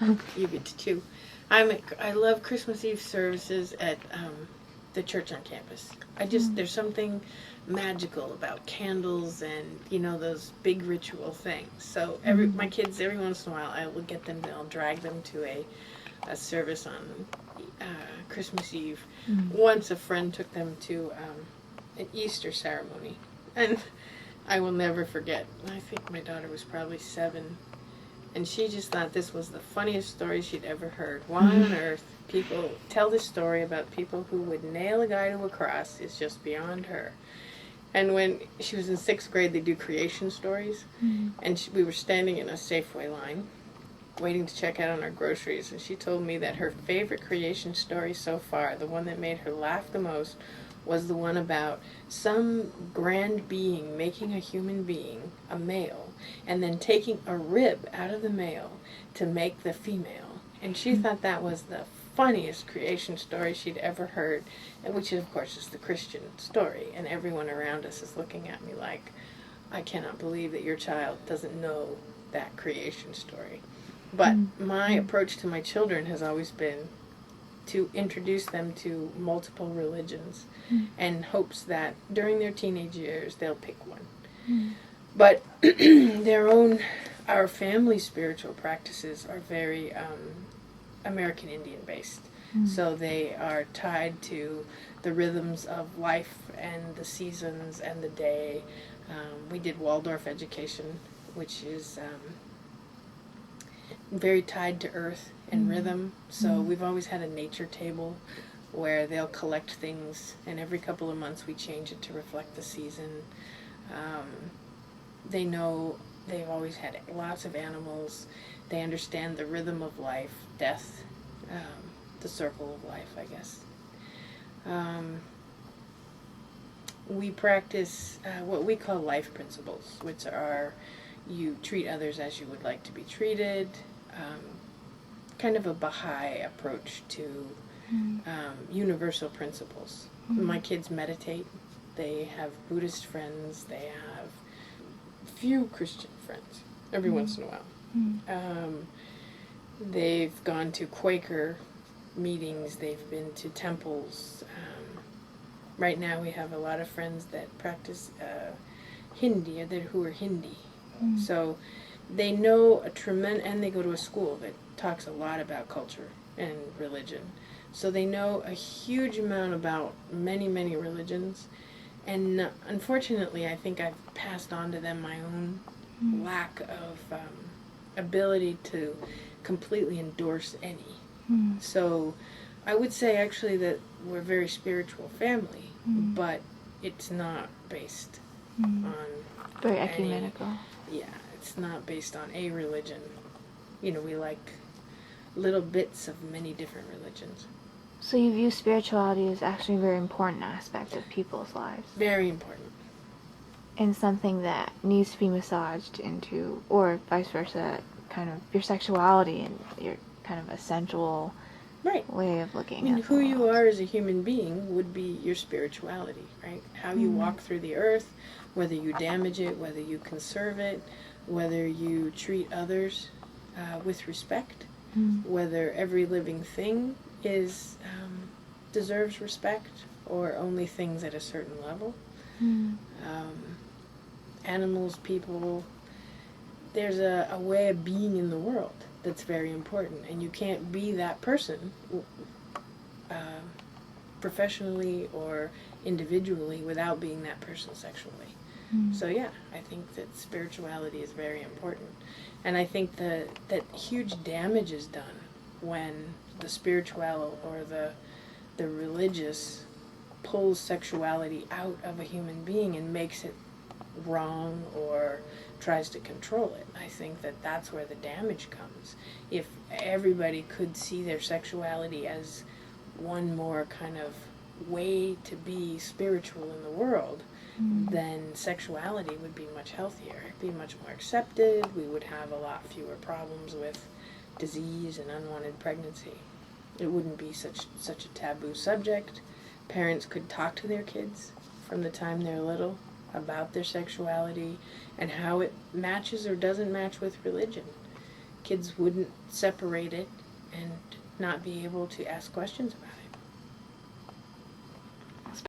You get to chew. I love Christmas Eve services at the church on campus. There's something magical about candles and those big ritual things. So my kids, every once in a while I will get them. I'll drag them to a service on Christmas Eve. Once a friend took them to an Easter ceremony, and I will never forget. I think my daughter was probably 7. And she just thought this was the funniest story she'd ever heard. Why on earth people tell this story about people who would nail a guy to a cross is just beyond her. And when she was in 6th grade, they do creation stories. And we were standing in a Safeway line, waiting to check out on our groceries. And she told me that her favorite creation story so far, the one that made her laugh the most, was the one about some grand being making a human being, a male, and then taking a rib out of the male to make the female. And she thought that was the funniest creation story she'd ever heard, which of course is the Christian story. And everyone around us is looking at me like, I cannot believe that your child doesn't know that creation story. But my approach to my children has always been to introduce them to multiple religions in hopes that during their teenage years they'll pick one. But our family spiritual practices are very American Indian based. So they are tied to the rhythms of life and the seasons and the day. We did Waldorf education, which is very tied to earth and rhythm. So we've always had a nature table where they'll collect things, and every couple of months we change it to reflect the season. They know they've always had lots of animals. They understand the rhythm of life, death, the circle of life, I guess. We practice what we call life principles, which are you treat others as you would like to be treated, kind of a Baha'i approach to universal principles. My kids meditate. They have Buddhist friends. They have few Christian friends every once in a while. They've gone to Quaker meetings. They've been to temples. Right now we have a lot of friends that practice Hindi, who are Hindi. So they know and they go to a school that talks a lot about culture and religion. So they know a huge amount about many, many religions. And unfortunately, I think I've passed on to them my own lack of ability to completely endorse any. So I would say actually that we're a very spiritual family, but it's not based on very ecumenical. Yeah, it's not based on a religion. We like little bits of many different religions. So you view spirituality as actually a very important aspect of people's lives. Very important. And something that needs to be massaged into, or vice versa, kind of your sexuality and your kind of essential way of looking at who you are as a human being would be your spirituality, right? How you walk through the earth, whether you damage it, whether you conserve it, whether you treat others with respect, whether every living thing deserves respect, or only things at a certain level. Animals, people, there's a way of being in the world that's very important, and you can't be that person professionally or individually without being that person sexually. So yeah, I think that spirituality is very important. And I think that huge damage is done when the spiritual or the religious pulls sexuality out of a human being and makes it wrong or tries to control it. I think that that's where the damage comes. If everybody could see their sexuality as one more kind of way to be spiritual in the world, then sexuality would be much healthier. It'd be much more accepted. We would have a lot fewer problems with disease and unwanted pregnancy. It wouldn't be such a taboo subject. Parents could talk to their kids from the time they're little about their sexuality and how it matches or doesn't match with religion. kids wouldn't separate it and not be able to ask questions about it.